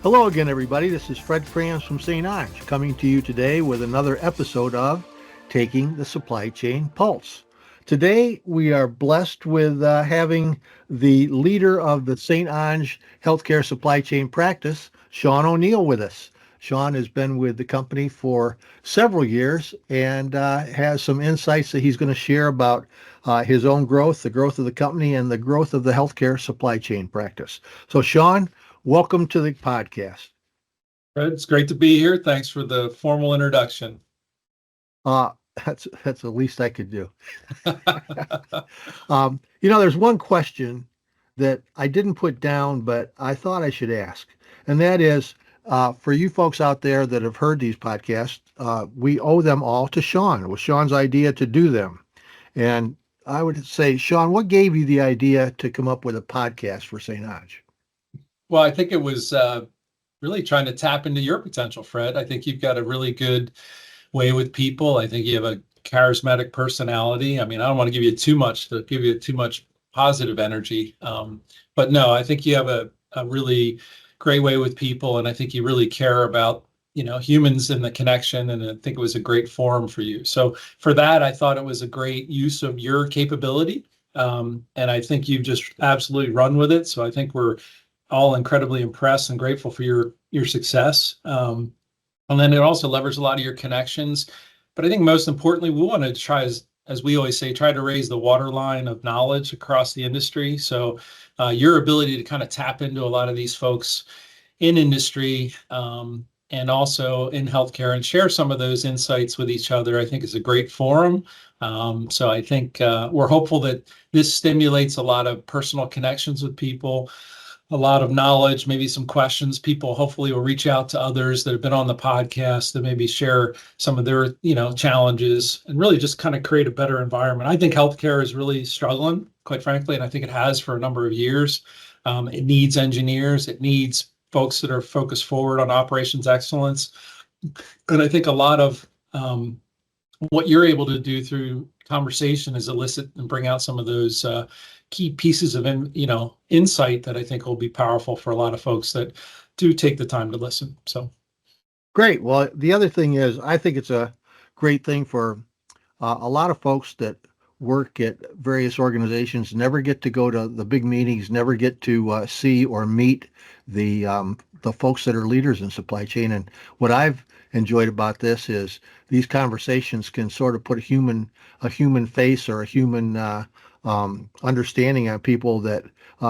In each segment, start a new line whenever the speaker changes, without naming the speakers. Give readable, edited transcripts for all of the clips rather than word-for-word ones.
Hello again, everybody. This is Fred Franz from St. Onge coming to you today with another episode of Taking the Supply Chain Pulse. Today, we are blessed with having the leader of the St. Onge Healthcare Supply Chain Practice, Sean O'Neill, with us. Sean has been with the company for several years and has some insights that he's going to share about his own growth, the growth of the company, and the growth of the healthcare supply chain practice. So, Sean, welcome to the podcast.
Fred, it's great to be here. Thanks for the formal introduction.
Uh, that's the least I could do. There's one question that I didn't put down, but I thought I should ask, and that is, for you folks out there that have heard these podcasts, we owe them all to Sean. It was Sean's idea to do them, and I would say, Sean, what gave you the idea to come up with a podcast for St. Onge?
Well, I think it was really trying to tap into your potential, Fred. I think you've got a really good way with people. I think you have a charismatic personality. I mean, I don't want to give you too much positive energy. But no, I think you have a really great way with people. And I think you really care about, humans and the connection. And I think it was a great forum for you. So for that, I thought it was a great use of your capability. And I think you've just absolutely run with it. So I think we're all incredibly impressed and grateful for your success. And then it also levers a lot of your connections. But I think most importantly, we want to try, as we always say, try to raise the waterline of knowledge across the industry. So your ability to kind of tap into a lot of these folks in industry and also in healthcare and share some of those insights with each other, I think is a great forum. So I think we're hopeful that this stimulates a lot of personal connections with people, a lot of knowledge, maybe some questions. People hopefully will reach out to others that have been on the podcast to maybe share some of their, challenges and really just kind of create a better environment. I think healthcare is really struggling, quite frankly, and I think it has for a number of years. It needs engineers. It needs folks that are focused forward on operations excellence. And I think a lot of what you're able to do through conversation is elicit and bring out some of those key pieces of insight that I think will be powerful for a lot of folks that do take the time to listen. So
great. Well, the other thing is, I think it's a great thing for a lot of folks that work at various organizations, never get to go to the big meetings, never get to see or meet the folks that are leaders in supply chain. And what I've enjoyed about this is these conversations can sort of put a human face or a human understanding on people that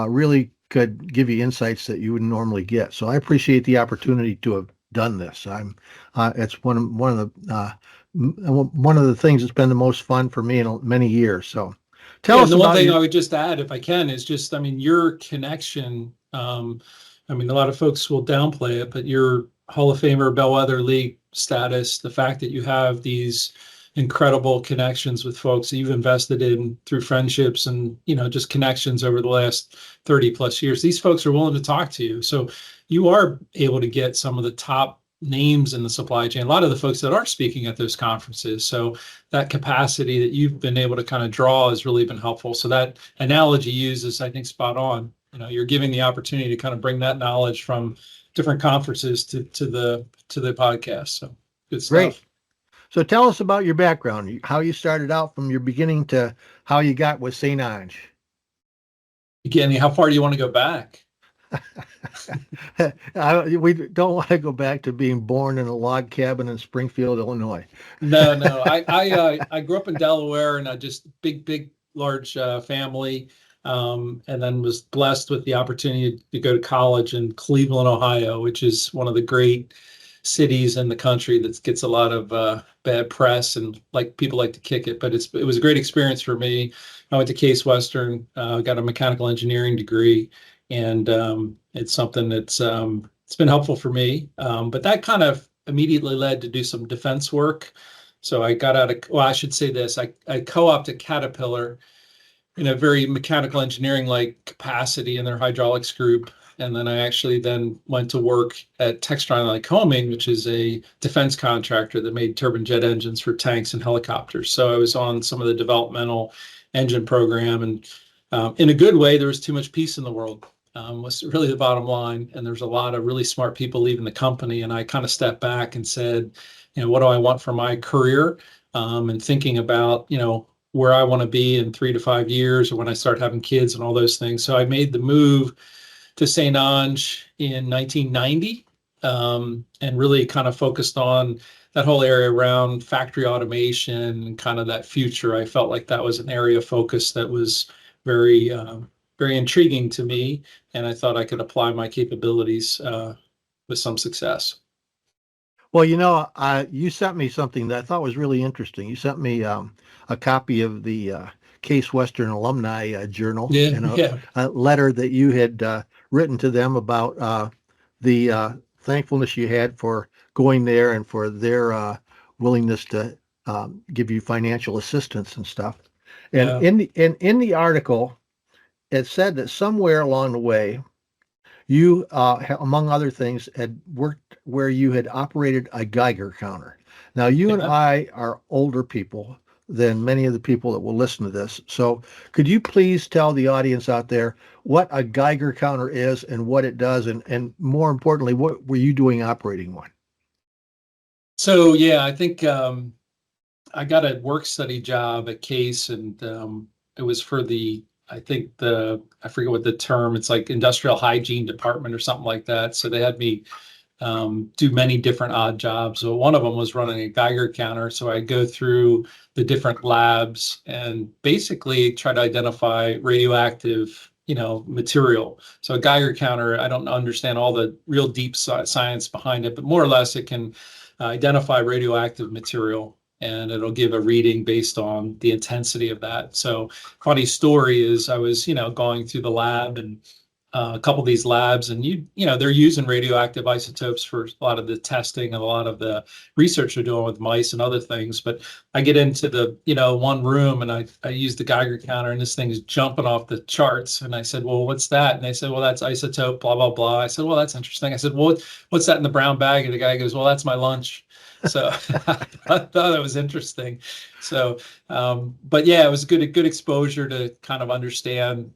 really could give you insights that you wouldn't normally get. So I appreciate the opportunity to have done this. It's one of the things that's been the most fun for me in many years. So tell us
the
about
one thing I would just add, if I can, is just, your connection. A lot of folks will downplay it, but your Hall of Famer Bellwether League status, the fact that you have these incredible connections with folks that you've invested in through friendships and, just connections over the last 30 plus years, these folks are willing to talk to you. So you are able to get some of the top names in the supply chain, a lot of the folks that are speaking at those conferences. So that capacity that you've been able to kind of draw has really been helpful. So that analogy used is, I think, spot on. You're giving the opportunity to kind of bring that knowledge from different conferences to the podcast. So good stuff.
Great. So tell us about your background, how you started out from your beginning to how you got with St. Onge.
Again, how far do you want to go back?
We don't want to go back to being born in a log cabin in Springfield, Illinois.
No. I grew up in Delaware and just big, large family. And then was blessed with the opportunity to go to college in Cleveland, Ohio, which is one of the great cities in the country that gets a lot of bad press and people like to kick it. But it was a great experience for me. I went to Case Western, got a mechanical engineering degree, and it's something that's it's been helpful for me. But that kind of immediately led to do some defense work. So I got out of, I should say this, I co-opted Caterpillar in a very mechanical engineering-like capacity in their hydraulics group. And then I actually then went to work at Textron Lycoming, which is a defense contractor that made turbine jet engines for tanks and helicopters. So I was on some of the developmental engine program. And in a good way, there was too much peace in the world. was really the bottom line. And there's a lot of really smart people leaving the company. And I kind of stepped back and said, what do I want for my career? And thinking about, where I want to be in 3 to 5 years or when I start having kids and all those things. So I made the move to St. Onge in 1990, and really kind of focused on that whole area around factory automation and kind of that future. I felt like that was an area of focus that was very, very intriguing to me, and I thought I could apply my capabilities with some success.
Well, you sent me something that I thought was really interesting. You sent me a copy of the Case Western Alumni Journal
Yeah,
and
yeah,
a letter that you had written to them about the thankfulness you had for going there and for their willingness to give you financial assistance and stuff. And
yeah.
in the article, it said that somewhere along the way, you, among other things, had worked where you had operated a Geiger counter. Now, you and
Yeah.
I are older people than many of the people that will listen to this. So, could you please tell the audience out there what a Geiger counter is and what it does, and more importantly, what were you doing operating one?
So yeah, I think I got a work study job at Case, and it was for I think I forget what the term, it's like industrial hygiene department or something like that. So they had me do many different odd jobs. So one of them was running a Geiger counter. So I go through the different labs and basically try to identify radioactive, material. So a Geiger counter, I don't understand all the real deep science behind it, but more or less it can identify radioactive material, and it'll give a reading based on the intensity of that. So funny story is I was, going through the lab and a couple of these labs, and they're using radioactive isotopes for a lot of the testing and a lot of the research they're doing with mice and other things. But I get into the one room, and I use the Geiger counter, and this thing is jumping off the charts. And I said, well, what's that? And they said, well, that's isotope blah blah blah. I said, well, that's interesting. I said, well, what's that in the brown bag? And the guy goes, well, that's my lunch. So I thought it was interesting. So but yeah, it was good exposure to kind of understand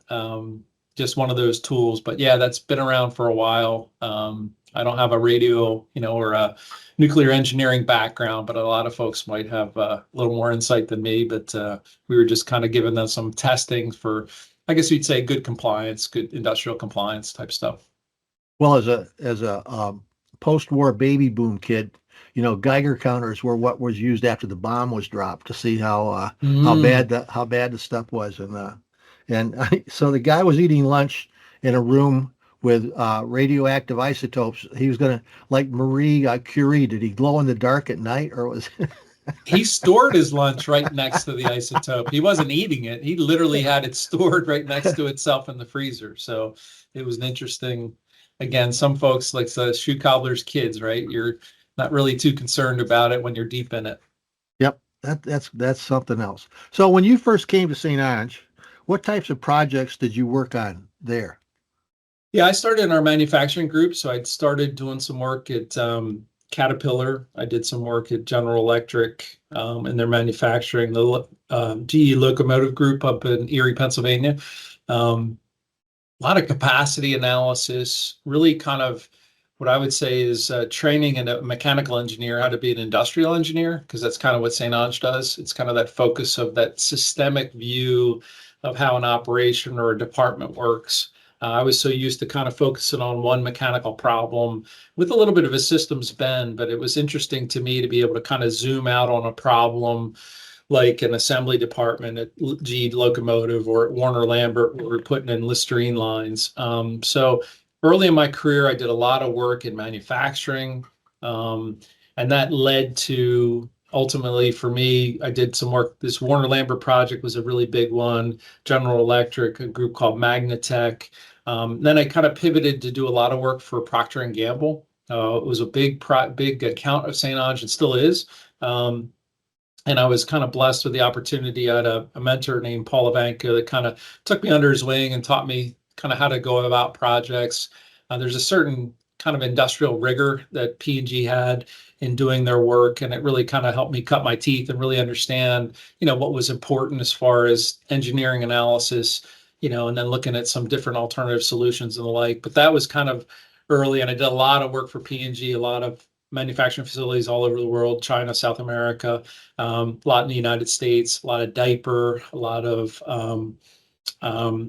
just one of those tools. But yeah, that's been around for a while. I don't have a radio, or a nuclear engineering background, but a lot of folks might have a little more insight than me. But we were just kind of giving them some testing for, I guess you'd say, good compliance, good industrial compliance type stuff.
Well, as a post-war baby boom kid, Geiger counters were what was used after the bomb was dropped to see
Mm.
how bad the stuff was, so the guy was eating lunch in a room with radioactive isotopes. He was gonna, like Marie Curie. Did he glow in the dark at night, or was?
He stored his lunch right next to the isotope. He wasn't eating it. He literally had it stored right next to itself in the freezer. So it was an interesting, again, some folks like the shoe cobbler's kids, right? You're not really too concerned about it when you're deep in it.
Yep, that's something else. So when you first came to St. Ange, what types of projects did you work on there?
Yeah, I started in our manufacturing group. So I'd started doing some work at Caterpillar. I did some work at General Electric in their manufacturing, the GE Locomotive Group up in Erie, Pennsylvania. A lot of capacity analysis, really kind of what I would say is training a mechanical engineer how to be an industrial engineer, because that's kind of what St. Onge does. It's kind of that focus of that systemic view of how an operation or a department works. I was so used to kind of focusing on one mechanical problem with a little bit of a systems bend, but it was interesting to me to be able to kind of zoom out on a problem like an assembly department at GE Locomotive or at Warner Lambert, where we're putting in Listerine lines. So early in my career, I did a lot of work in manufacturing, and that led to ultimately for me, I did some work. This Warner Lambert project was a really big one. General Electric, a group called Magnatech. Then I kind of pivoted to do a lot of work for Procter and Gamble. It was a big account of St. Onge and still is. And I was kind of blessed with the opportunity. I had a mentor named Paul Ivanka that kind of took me under his wing and taught me kind of how to go about projects. There's a certain kind of industrial rigor that P&G had in doing their work, and it really kind of helped me cut my teeth and really understand, what was important as far as engineering analysis, and then looking at some different alternative solutions and the like. But that was kind of early, and I did a lot of work for P&G, a lot of manufacturing facilities all over the world, China, South America, a lot in the United States, a lot of diaper, a lot of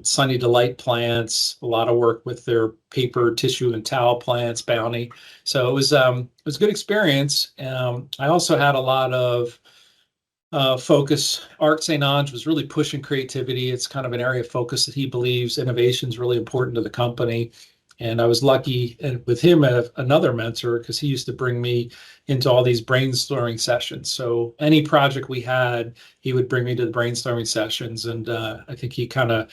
Sunny Delight plants, a lot of work with their paper, tissue, and towel plants, Bounty. So it was a good experience. I also had a lot of focus. Art St. Onge was really pushing creativity. It's kind of an area of focus that he believes innovation is really important to the company. And I was lucky with him as another mentor because he used to bring me into all these brainstorming sessions. So any project we had, he would bring me to the brainstorming sessions. And I think he kind of,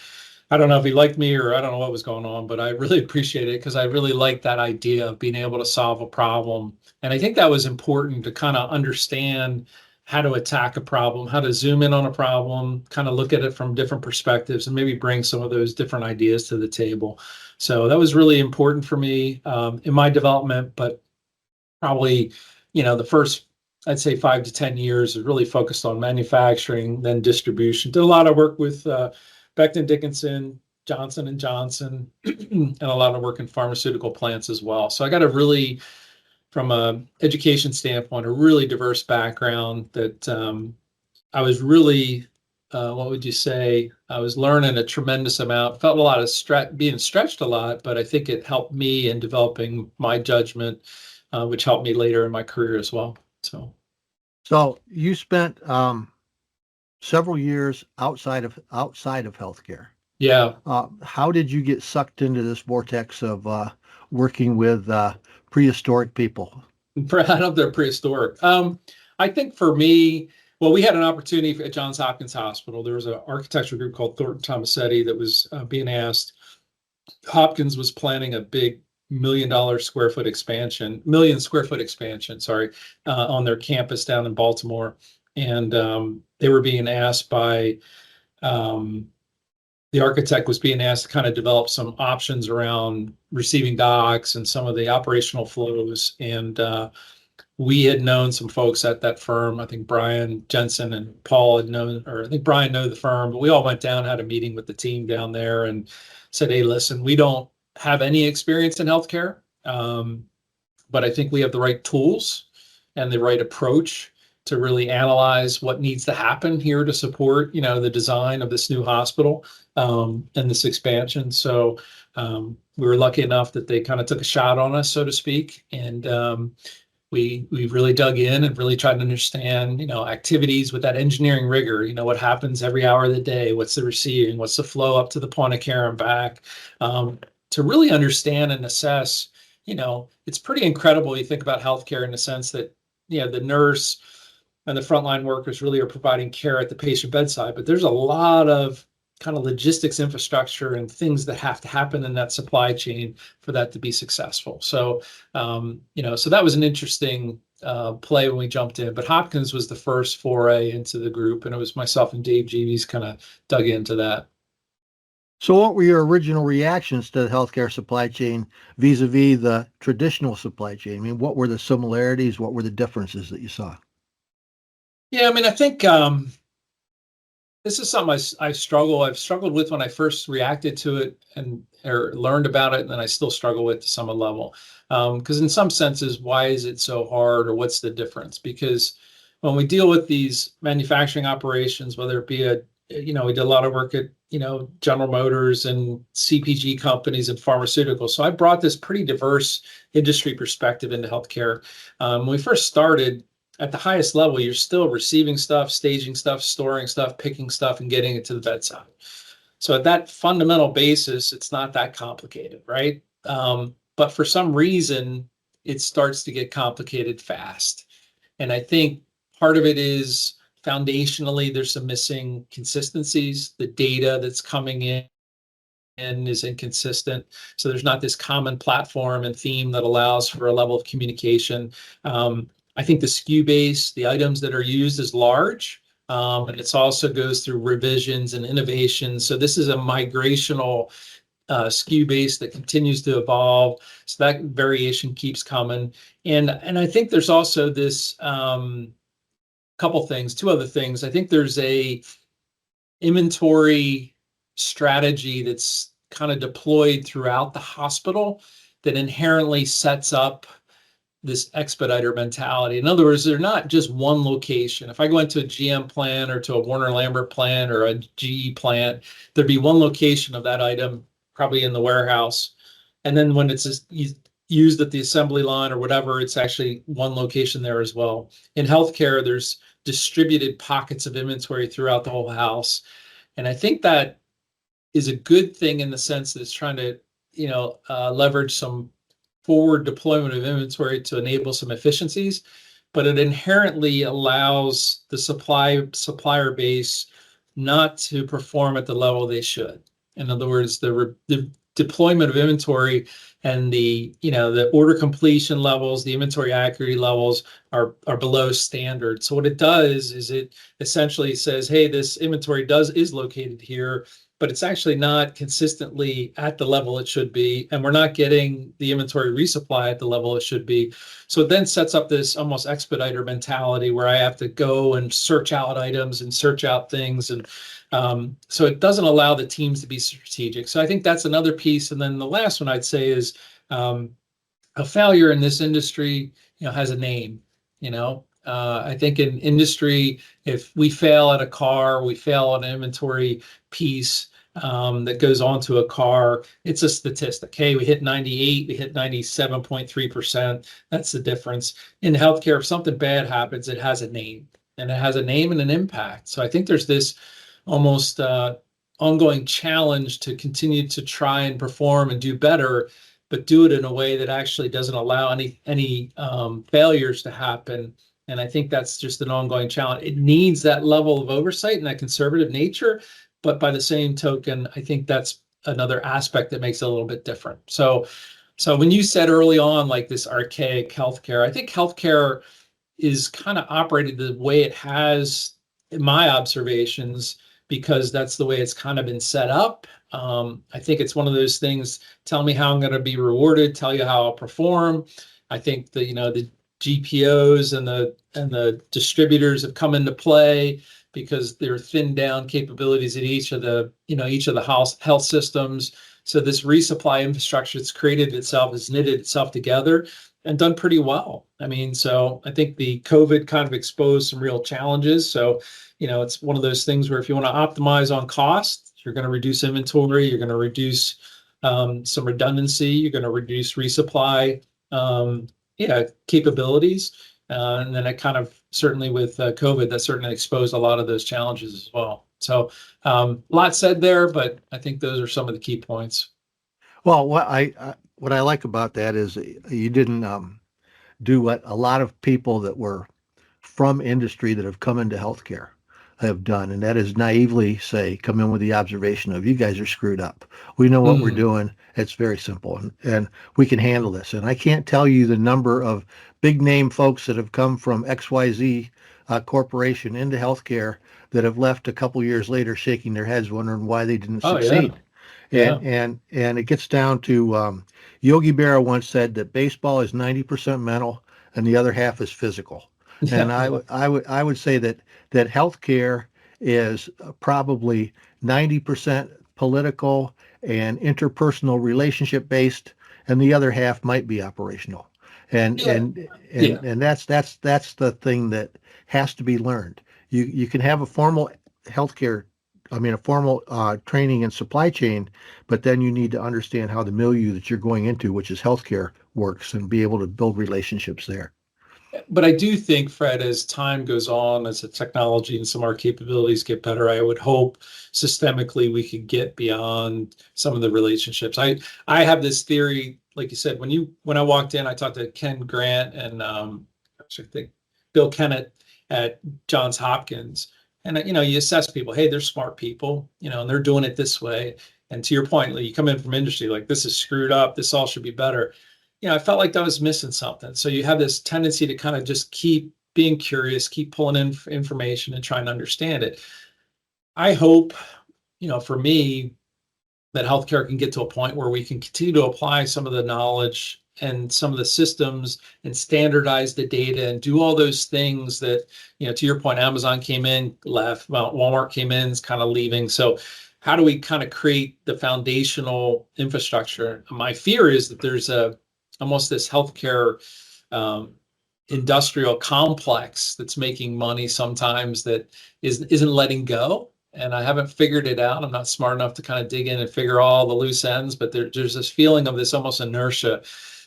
I don't know if he liked me or I don't know what was going on, but I really appreciate it because I really liked that idea of being able to solve a problem. And I think that was important to kind of understand how to attack a problem, how to zoom in on a problem, kind of look at it from different perspectives, and maybe bring some of those different ideas to the table. So that was really important for me in my development, but probably, the first, I'd say 5 to 10 years is really focused on manufacturing, then distribution. Did a lot of work with Becton Dickinson, Johnson and Johnson, and a lot of work in pharmaceutical plants as well. So I got a really, from a education standpoint, a really diverse background that I was really, what would you say? I was learning a tremendous amount, felt a lot of being stretched a lot, but I think it helped me in developing my judgment, which helped me later in my career as well.
So you spent several years outside of healthcare.
Yeah.
How did you get sucked into this vortex of working with prehistoric people?
Out of their prehistoric. I think for me, well, we had an opportunity at Johns Hopkins Hospital. There was an architecture group called Thornton Tomasetti that was being asked. Hopkins was planning a big million square foot expansion, sorry, on their campus down in Baltimore. And they were being asked by, the architect was being asked to kind of develop some options around receiving docks and some of the operational flows. And we had known some folks at that firm. I think Brian Jensen and Paul had known, or I think Brian knew the firm, but we all went down, had a meeting with the team down there and said, hey, listen, we don't have any experience in healthcare, but I think we have the right tools and the right approach to really analyze what needs to happen here to support, the design of this new hospital and this expansion. So we were lucky enough that they kind of took a shot on us, so to speak, and we really dug in and really tried to understand, activities with that engineering rigor. What happens every hour of the day, what's the receiving, what's the flow up to the point of care and back, to really understand and assess. It's pretty incredible. You think about healthcare in the sense that the nurse and the frontline workers really are providing care at the patient bedside, but there's a lot of kind of logistics infrastructure and things that have to happen in that supply chain for that to be successful. So, so that was an interesting play when we jumped in. But Hopkins was the first foray into the group, and it was myself and Dave Jeeves kind of dug into that.
So what were your original reactions to the healthcare supply chain vis-a-vis the traditional supply chain? I mean, what were the similarities? What were the differences that you saw?
Yeah, I mean, I think this is something I've struggled with when I first reacted to it or learned about it, and then I still struggle with to some level. Because in some senses, why is it so hard, or what's the difference? Because when we deal with these manufacturing operations, whether it be we did a lot of work at, General Motors and CPG companies and pharmaceuticals. So I brought this pretty diverse industry perspective into healthcare. When we first started, at the highest level, you're still receiving stuff, staging stuff, storing stuff, picking stuff, and getting it to the bedside. So at that fundamental basis, it's not that complicated, right? But for some reason, it starts to get complicated fast. And I think part of it is foundationally, there's some missing consistencies. The data that's coming in is inconsistent. So there's not this common platform and theme that allows for a level of communication. I think the SKU base, the items that are used is large, and it also goes through revisions and innovations. So this is a migrational SKU base that continues to evolve. So that variation keeps coming. And I think there's also this two other things. I think there's a inventory strategy that's kind of deployed throughout the hospital that inherently sets up this expediter mentality. In other words, they're not just one location. If I go into a GM plant or to a Warner Lambert plant or a GE plant, there'd be one location of that item, probably in the warehouse. And then when it's used at the assembly line or whatever, it's actually one location there as well. In healthcare, there's distributed pockets of inventory throughout the whole house. And I think that is a good thing in the sense that it's trying to, leverage some forward deployment of inventory to enable some efficiencies, but it inherently allows the supplier base not to perform at the level they should. In other words, the deployment of inventory and the order completion levels, the inventory accuracy levels are below standard. So what it does is it essentially says, hey, this inventory is located here, but it's actually not consistently at the level it should be, and we're not getting the inventory resupply at the level it should be. So it then sets up this almost expediter mentality where I have to go and search out items and search out things, and so it doesn't allow the teams to be strategic. So I think that's another piece. And then the last one I'd say is a failure in this industry, has a name. I think in industry, if we fail at a car, we fail on an inventory piece that goes onto a car, it's a statistic. Hey, we hit 98, we hit 97.3%. That's the difference. In healthcare, if something bad happens, it has a name, and it has a name and an impact. So I think there's this almost ongoing challenge to continue to try and perform and do better, but do it in a way that actually doesn't allow any failures to happen. And I think that's just an ongoing challenge. It needs that level of oversight and that conservative nature, but by the same token, I think that's another aspect that makes it a little bit different. So when you said early on, like this archaic healthcare, I think healthcare is kind of operated the way it has, in my observations, because that's the way it's kind of been set up. I think it's one of those things, tell me how I'm going to be rewarded, tell you how I'll perform. I think the GPOs and the distributors have come into play because they're thinned down capabilities at each of the health systems. So this resupply infrastructure that's created itself, has knitted itself together and done pretty well. I mean, so I think the COVID kind of exposed some real challenges. So, it's one of those things where if you want to optimize on cost, you're going to reduce inventory, you're going to reduce some redundancy, you're going to reduce resupply capabilities. And then it kind of, certainly with COVID, that certainly exposed a lot of those challenges as well. So a lot said there, but I think those are some of the key points.
Well, what I like about that is you didn't do what a lot of people that were from industry that have come into healthcare have done, and that is naively come in with the observation of, you guys are screwed up. We know what we're doing. It's very simple, and we can handle this. And I can't tell you the number of big name folks that have come from XYZ corporation into healthcare that have left a couple years later shaking their heads wondering why they didn't succeed.
Yeah.
And it gets down to Yogi Berra once said that baseball is 90% mental and the other half is physical. And I would say that healthcare is probably 90% political and interpersonal relationship based, and the other half might be operational. And that's the thing that has to be learned. You can have a formal healthcare, a formal training in supply chain, but then you need to understand how the milieu that you're going into, which is healthcare, works, and be able to build relationships there.
But I do think, Fred, as time goes on, as the technology and some of our capabilities get better, I would hope systemically we could get beyond some of the relationships. I have this theory, like you said, when I walked in, I talked to Ken Grant and I think Bill Kennett at Johns Hopkins. And you assess people, hey, they're smart people, and they're doing it this way. And to your point, like, you come in from industry, like, this is screwed up, this all should be better. I felt like I was missing something. So you have this tendency to kind of just keep being curious, keep pulling in information and trying to understand it. I hope, for me, that healthcare can get to a point where we can continue to apply some of the knowledge and some of the systems and standardize the data and do all those things that, to your point, Amazon came in, left, well, Walmart came in, is kind of leaving. So how do we kind of create the foundational infrastructure? My fear is that there's almost this healthcare um, industrial complex that's making money sometimes that isn't letting go. And I haven't figured it out. I'm not smart enough to kind of dig in and figure all the loose ends, but there's this feeling of this almost inertia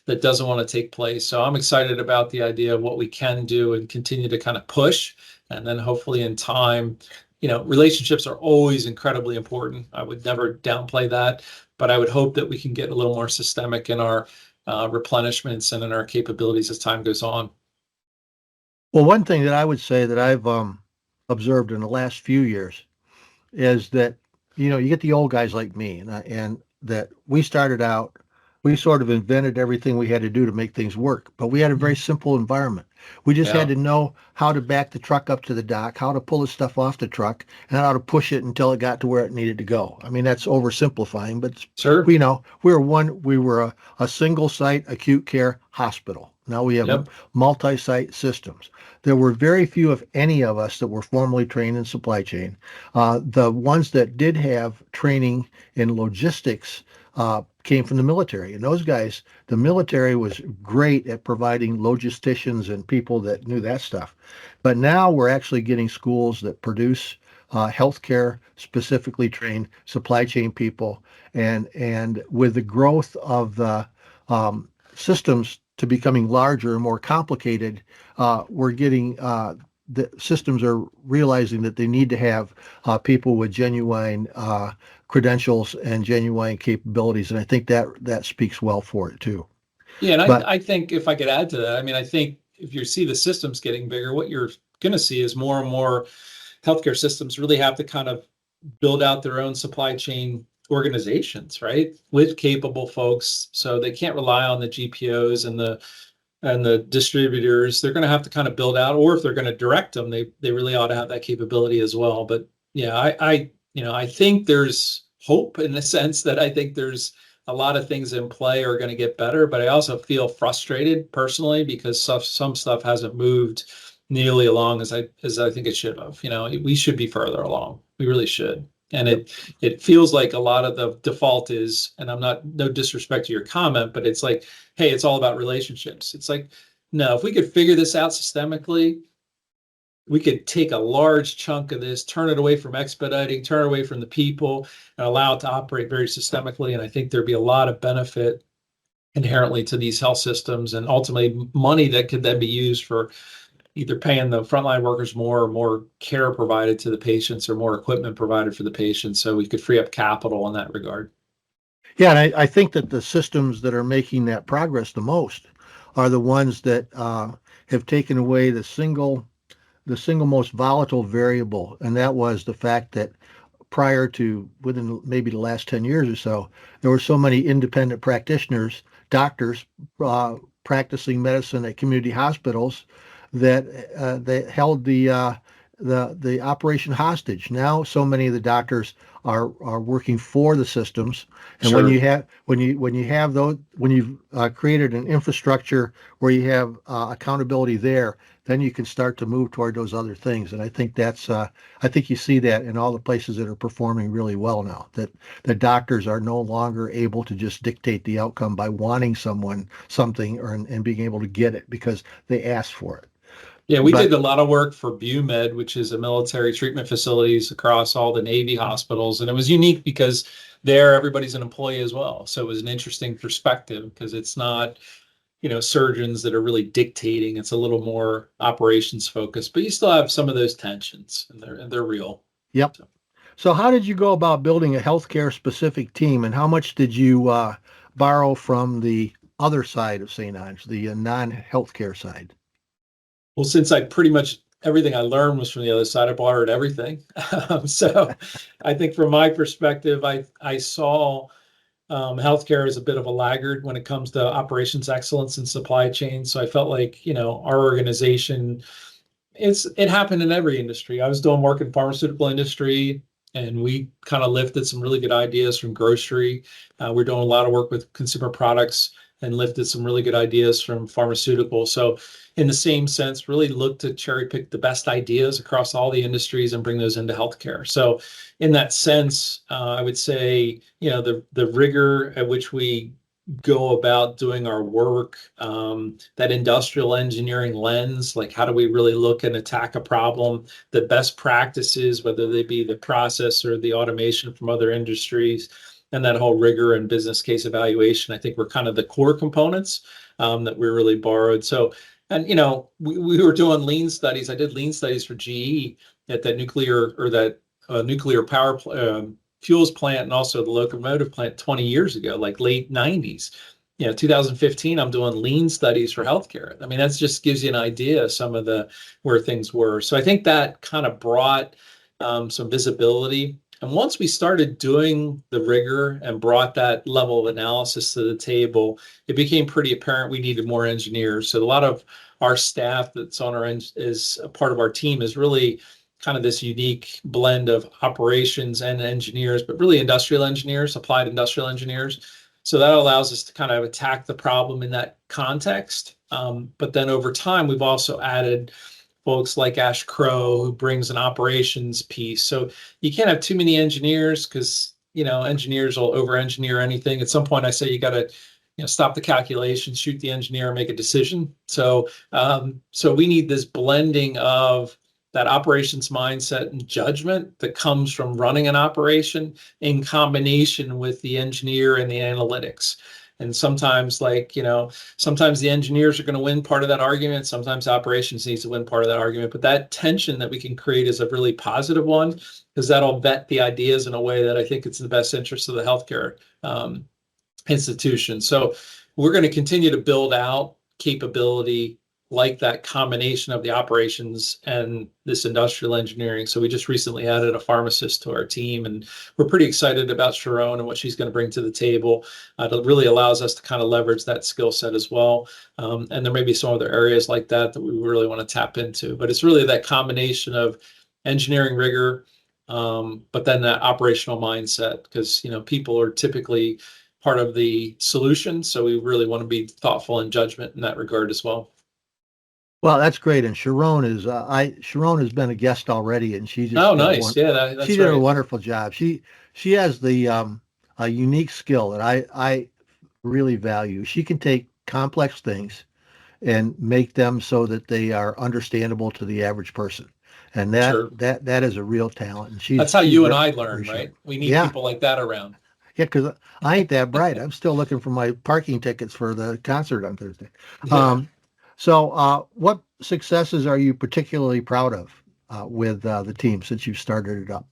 that doesn't want to take place. So I'm excited about the idea of what we can do and continue to kind of push. And then hopefully in time, relationships are always incredibly important. I would never downplay that, but I would hope that we can get a little more systemic in our replenishments and in our capabilities as time goes on.
Well, one thing that I would say that I've observed in the last few years is that you get the old guys like me, and that we started out, we sort of invented everything we had to do to make things work, but we had a very simple environment. We just had
Yeah,
to know how to back the truck up to the dock, how to pull the stuff off the truck, and how to push it until it got to where it needed to go. I mean, that's oversimplifying, but
sure.
we were a single site acute care hospital. Now we have
Yep,
multi-site systems. There were very few, if any, of us that were formally trained in supply chain. The ones that did have training in logistics came from the military. And those guys, the military was great at providing logisticians and people that knew that stuff. But now we're actually getting schools that produce healthcare specifically trained supply chain people. And with the growth of the systems to becoming larger and more complicated, we're getting the systems are realizing that they need to have people with genuine credentials and genuine capabilities, and I think that speaks well for it too.
yeah, and
But
I think if I could add to that, I mean, I think if you see the systems getting bigger, what you're going to see is more and more healthcare systems really have to kind of build out their own supply chain organizations, right? With capable folks, so they can't rely on the GPOs and the distributors. They're going to have to kind of build out, or if they're going to direct them, they really ought to have that capability as well. But yeah, I think there's hope in the sense that I think there's a lot of things in play are going to get better, but I also feel frustrated personally because some stuff hasn't moved nearly along as I think it should have. We should be further along. We really should. And
yep.
it feels like a lot of the default is, and I'm not, no disrespect to your comment, but it's like, hey, it's all about relationships. It's like, no, if we could figure this out systemically, we could take a large chunk of this, turn it away from expediting, turn it away from the people, and allow it to operate very systemically. And I think there'd be a lot of benefit inherently to these health systems, and ultimately money that could then be used for either paying the frontline workers more, or more care provided to the patients, or more equipment provided for the patients, so we could free up capital in that regard.
Yeah, and I think that the systems that are making that progress the most are the ones that have taken away the single most volatile variable, and that was the fact that prior to within maybe the last 10 years or so, there were so many independent practitioners, doctors, practicing medicine at community hospitals that they held the operation hostage. Now, so many of the doctors are working for the systems, and when
Sure.
you have those, when you've created an infrastructure where you have accountability there, then you can start to move toward those other things. And I think I think you see that in all the places that are performing really well now, that the doctors are no longer able to just dictate the outcome by wanting something and being able to get it because they asked for it.
Yeah, we did
But
a lot of work for BUMED, which is a military treatment facilities across all the Navy hospitals. And it was unique because there everybody's an employee as well. So it was an interesting perspective because it's not, surgeons that are really dictating. It's a little more operations focused, but you still have some of those tensions, and they're real.
yep.
So,
So how did you go about building a healthcare specific team, and how much did you borrow from the other side of St. Ange, the non-healthcare side?
well, since I pretty much everything I learned was from the other side, I borrowed everything. So I think from my perspective, I saw healthcare is a bit of a laggard when it comes to operations excellence and supply chain. So I felt like, our organization, it happened in every industry. I was doing work in pharmaceutical industry, and we kind of lifted some really good ideas from grocery. We're doing a lot of work with consumer products and lifted some really good ideas from pharmaceuticals. So in the same sense, really look to cherry pick the best ideas across all the industries and bring those into healthcare. So in that sense, I would say, the rigor at which we go about doing our work, that industrial engineering lens, like how do we really look and attack a problem, the best practices, whether they be the process or the automation from other industries, and that whole rigor and business case evaluation, I think were kind of the core components that we really borrowed. So, and we were doing lean studies. I did lean studies for GE at that nuclear power fuels plant and also the locomotive plant 20 years ago, like late 90s. 2015, I'm doing lean studies for healthcare. I mean, that just gives you an idea of some of where things were. So I think that kind of brought some visibility. And once we started doing the rigor and brought that level of analysis to the table, it became pretty apparent we needed more engineers. So a lot of our staff that's on is a part of our team is really kind of this unique blend of operations and engineers, but really industrial engineers, applied industrial engineers. So that allows us to kind of attack the problem in that context. But then over time, we've also added folks like Ash Crow, who brings an operations piece. So you can't have too many engineers because, engineers will over-engineer anything. At some point, I say you got to stop the calculation, shoot the engineer, and make a decision. So we need this blending of that operations mindset and judgment that comes from running an operation in combination with the engineer and the analytics. And sometimes, sometimes the engineers are going to win part of that argument. Sometimes operations needs to win part of that argument. But that tension that we can create is a really positive one, because that'll vet the ideas in a way that I think it's in the best interest of the healthcare institution. So we're going to continue to build out capability like that combination of the operations and this industrial engineering. So we just recently added a pharmacist to our team, and we're pretty excited about Sharon and what she's going to bring to the table. It really allows us to kind of leverage that skill set as well. And there may be some other areas like that we really want to tap into, but it's really that combination of engineering rigor, but then that operational mindset, because, people are typically part of the solution. So we really want to be thoughtful and judgment in that regard as well.
Well, that's great. And Sharon Sharon has been a guest already, and she just
Oh, nice. Yeah, that's
she did
right.
a wonderful job. She has the a unique skill that I really value. She can take complex things and make them so that they are understandable to the average person. And
Sure.
that is a real talent. And
That's how
she's
you and
very
I learn,
appreciated.
right? We need
Yeah.
people like that around.
Yeah, because I ain't that bright. I'm still looking for my parking tickets for the concert on Thursday.
Yeah.
What successes are you particularly proud of with the team since you started it up?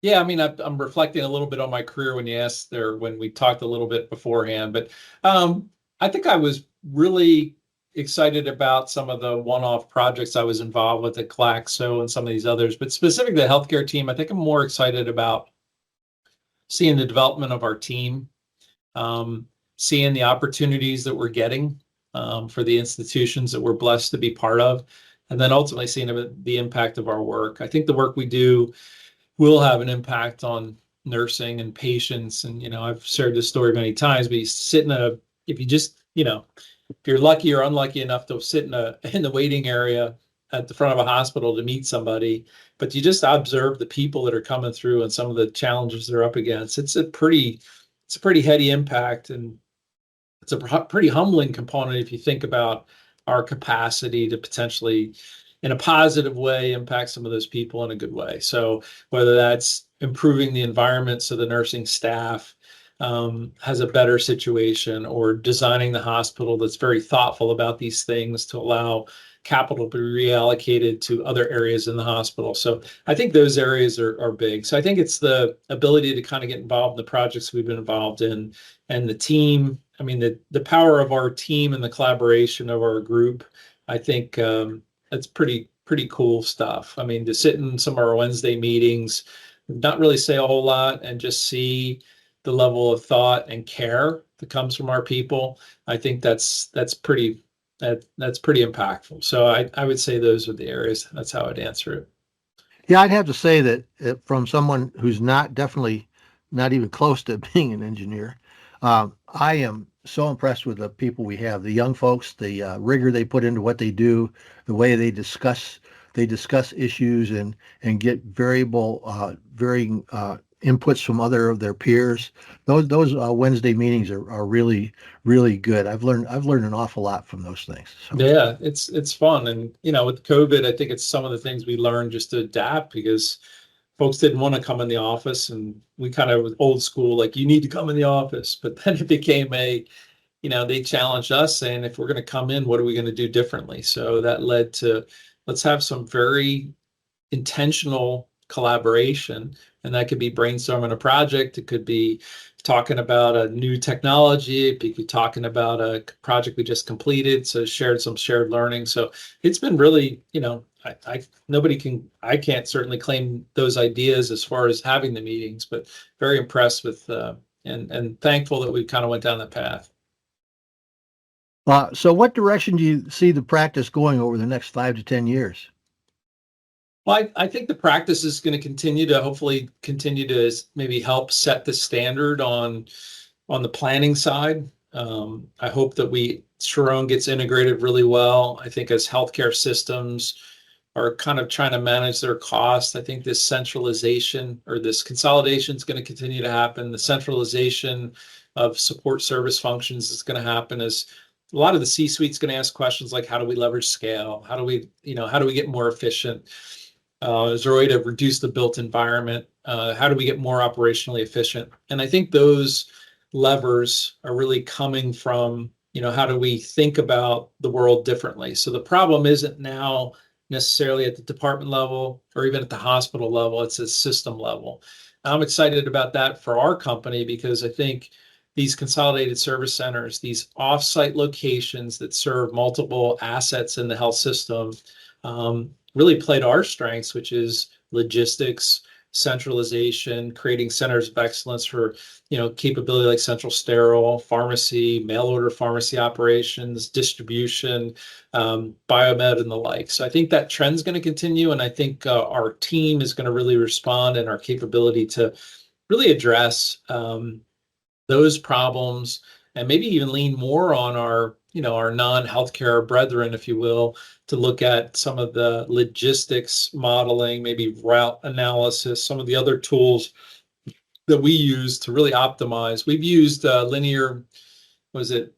Yeah, I mean, I'm reflecting a little bit on my career when you asked there, when we talked a little bit beforehand, but I think I was really excited about some of the one-off projects I was involved with at Glaxo and some of these others, but specifically the healthcare team, I think I'm more excited about seeing the development of our team, seeing the opportunities that we're getting for the institutions that we're blessed to be part of, and then ultimately seeing the impact of our work. I think the work we do will have an impact on nursing and patients. And, I've shared this story many times, but if you just, if you're lucky or unlucky enough to sit in the waiting area at the front of a hospital to meet somebody, but you just observe the people that are coming through and some of the challenges they're up against. It's a pretty heady impact, and it's a pretty humbling component if you think about our capacity to potentially, in a positive way, impact some of those people in a good way. So whether that's improving the environment so the nursing staff has a better situation, or designing the hospital that's very thoughtful about these things to allow capital to be reallocated to other areas in the hospital. So I think those areas are big. So I think it's the ability to kind of get involved in the projects we've been involved in, and the team. I mean, the power of our team and the collaboration of our group, I think that's pretty cool stuff. I mean, to sit in some of our Wednesday meetings, not really say a whole lot, and just see the level of thought and care that comes from our people, I think that's pretty impactful. So I would say those are the areas. That's how I'd answer it.
Yeah, I'd have to say that from someone who's definitely not even close to being an engineer, I am so impressed with the people we have, the young folks, the rigor they put into what they do, the way they discuss issues and get varying inputs from other of their peers. Those Wednesday meetings are really good. I've learned an awful lot from those things. So.
Yeah, it's fun. And with COVID, I think it's some of the things we learned just to adapt because folks didn't want to come in the office, and we kind of was old school, like you need to come in the office. But then it became they challenged us saying, if we're going to come in, what are we going to do differently? So that led to, let's have some very intentional collaboration. And that could be brainstorming a project. It could be talking about a new technology. It could be talking about a project we just completed. So shared learning. So it's been really, I can't certainly claim those ideas as far as having the meetings, but very impressed with, and thankful that we kind of went down that path.
So what direction do you see the practice going over the next 5 to 10 years?
Well, I think the practice is going to hopefully continue to maybe help set the standard on the planning side. I hope that Sharon gets integrated really well. I think as healthcare systems are kind of trying to manage their costs, I think this centralization or this consolidation is going to continue to happen. The centralization of support service functions is going to happen as a lot of the C-suite is going to ask questions like, how do we leverage scale? How do we get more efficient? Is there a way to reduce the built environment? How do we get more operationally efficient? And I think those levers are really coming from, how do we think about the world differently? So the problem isn't now necessarily at the department level or even at the hospital level, it's a system level. I'm excited about that for our company because I think these consolidated service centers, these offsite locations that serve multiple assets in the health system, really play to our strengths, which is logistics, centralization, creating centers of excellence for, capability like central sterile, pharmacy, mail order pharmacy operations, distribution, biomed, and the like. So I think that trend's going to continue, and I think our team is going to really respond, and our capability to really address those problems and maybe even lean more on our non-healthcare brethren, if you will, to look at some of the logistics modeling, maybe route analysis, some of the other tools that we use to really optimize. We've used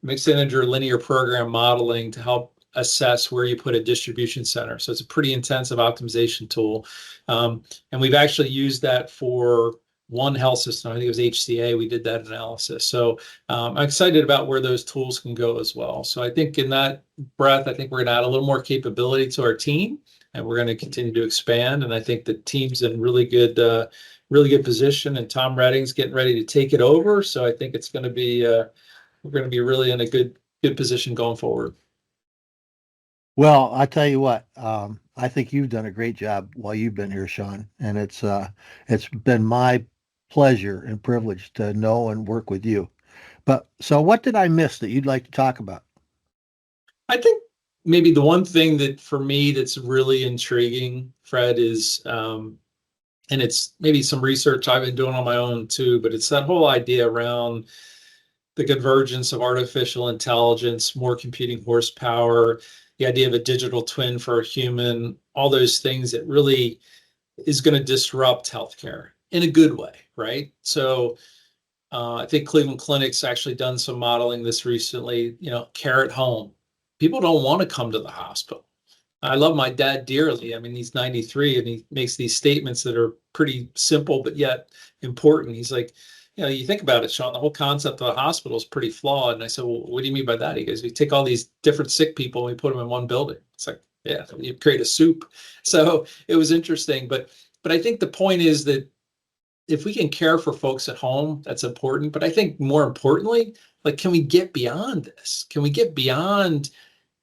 mixed integer linear program modeling to help assess where you put a distribution center. So it's a pretty intensive optimization tool. And we've actually used that for one health system. I think it was HCA. We did that analysis. So I'm excited about where those tools can go as well. So I think in that breath, I think we're going to add a little more capability to our team, and we're going to continue to expand. And I think the team's in really good position, and Tom Redding's getting ready to take it over. So I think it's going to be we're going to be really in a good position going forward.
Well, I tell you what, I think you've done a great job while you've been here, Sean, and it's been my pleasure and privilege to know and work with you. But so what did I miss that you'd like to talk about?
I think maybe the one thing that for me that's really intriguing, Fred, is and it's maybe some research I've been doing on my own too, but it's that whole idea around the convergence of artificial intelligence, more computing horsepower, the idea of a digital twin for a human, all those things that really is going to disrupt healthcare in a good way, right? So I think Cleveland Clinic's actually done some modeling this recently, care at home. People don't want to come to the hospital. I love my dad dearly. I mean, he's 93 and he makes these statements that are pretty simple, but yet important. He's like, you think about it, Sean, the whole concept of a hospital is pretty flawed. And I said, well, what do you mean by that? He goes, we take all these different sick people and we put them in one building. It's like, yeah, you create a soup. So it was interesting. But I think the point is that if we can care for folks at home, that's important. But I think more importantly, like, can we get beyond this? Can we get beyond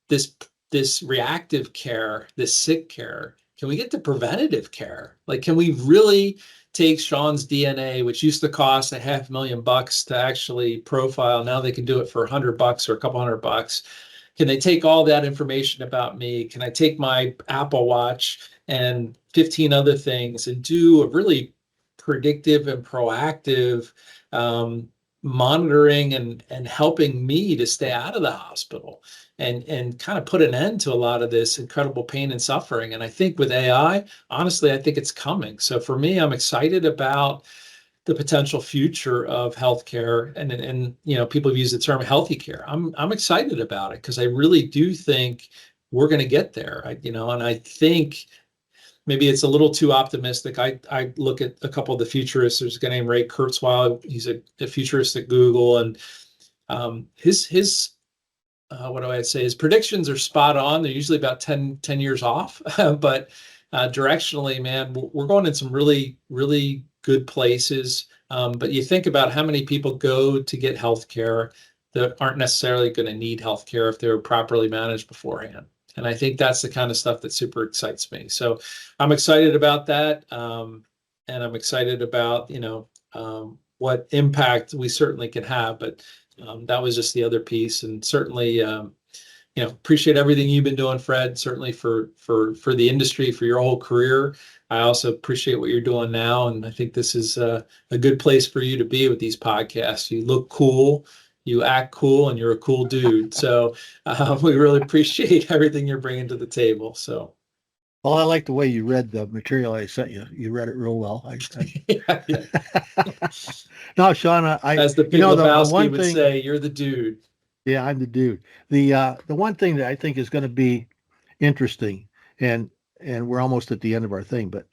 this reactive care, this sick care? Can we get to preventative care? Like, can we really take Sean's DNA, which used to cost $500,000 to actually profile? Now they can do it for $100 or a couple $100. Can they take all that information about me? Can I take my Apple Watch and 15 other things and do a really predictive and proactive monitoring and helping me to stay out of the hospital and kind of put an end to a lot of this incredible pain and suffering. And I think with AI, honestly, I think it's coming. So for me, I'm excited about the potential future of healthcare, and people have used the term healthy care. I'm excited about it because I really do think we're going to get there. And I think maybe it's a little too optimistic. I look at a couple of the futurists. There's a guy named Ray Kurzweil. He's a futurist at Google, and his what do I say? His predictions are spot on. They're usually about 10 years off, but directionally, man, we're going in some really, really good places. But you think about how many people go to get healthcare that aren't necessarily going to need healthcare if they're properly managed beforehand. And I think that's the kind of stuff that super excites me. So I'm excited about that. And I'm excited about, what impact we certainly can have. But that was just the other piece. And certainly, appreciate everything you've been doing, Fred, certainly for the industry, for your whole career. I also appreciate what you're doing now. And I think this is a good place for you to be with these podcasts. You look cool, you act cool, and you're a cool dude. So we really appreciate everything you're bringing to the table. So.
Well, I like the way you read the material I sent you. You read it real well.
Yeah.
No, Sean,
As the Big Lebowski would say, you're the dude.
Yeah, I'm the dude. The one thing that I think is going to be interesting, and we're almost at the end of our thing, but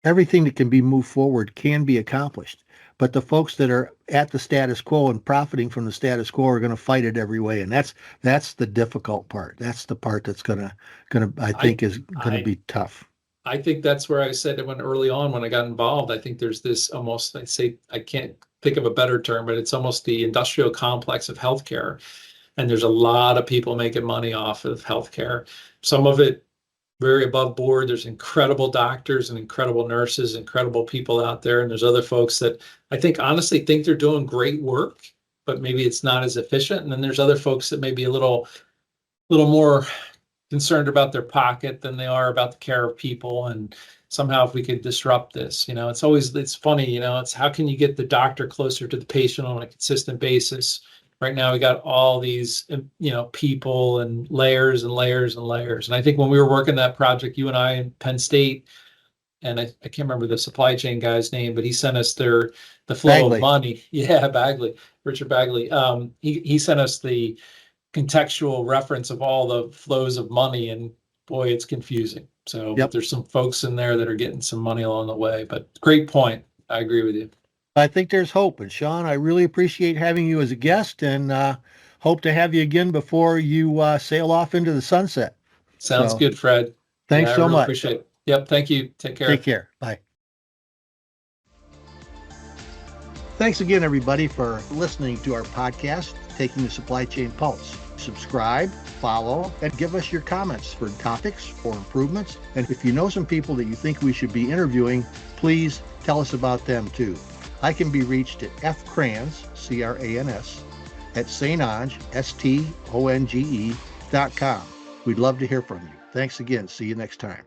everything that can be moved forward can be accomplished. But the folks that are at the status quo and profiting from the status quo are going to fight it every way, and that's the difficult part. That's the part that's gonna I think is going to be tough.
I think that's where I said it when early on when I got involved. I think there's this almost, I can't think of a better term, but it's almost the industrial complex of healthcare. And there's a lot of people making money off of healthcare. Some of it very above board. There's incredible doctors and incredible nurses, incredible people out there. And there's other folks that I think honestly think they're doing great work, but maybe it's not as efficient. And then there's other folks that may be a little more concerned about their pocket than they are about the care of people. And somehow if we could disrupt this, it's funny, it's how can you get the doctor closer to the patient on a consistent basis? Right now we got all these, people and layers and layers and layers. And I think when we were working that project, you and I in Penn State, and I can't remember the supply chain guy's name, but he sent us the flow
Bagley.
of money. Yeah, Bagley, Richard Bagley. He sent us the contextual reference of all the flows of money, and boy, it's confusing. So
Yep.
There's some folks in there that are getting some money along the way, but great point. I agree with you.
I think there's hope. And Sean, I really appreciate having you as a guest, and hope to have you again before you sail off into the sunset.
Sounds good, Fred.
Thanks so much.
Appreciate it. Yep. Thank you. Take care.
Take care. Bye. Thanks again, everybody, for listening to our podcast, Taking the Supply Chain Pulse. Subscribe, follow, and give us your comments for topics or improvements. And if you know some people that you think we should be interviewing, please tell us about them too. I can be reached at fcrans, C-R-A-N-S, at stonge, S-T-O-N-G-E.com. We'd love to hear from you. Thanks again. See you next time.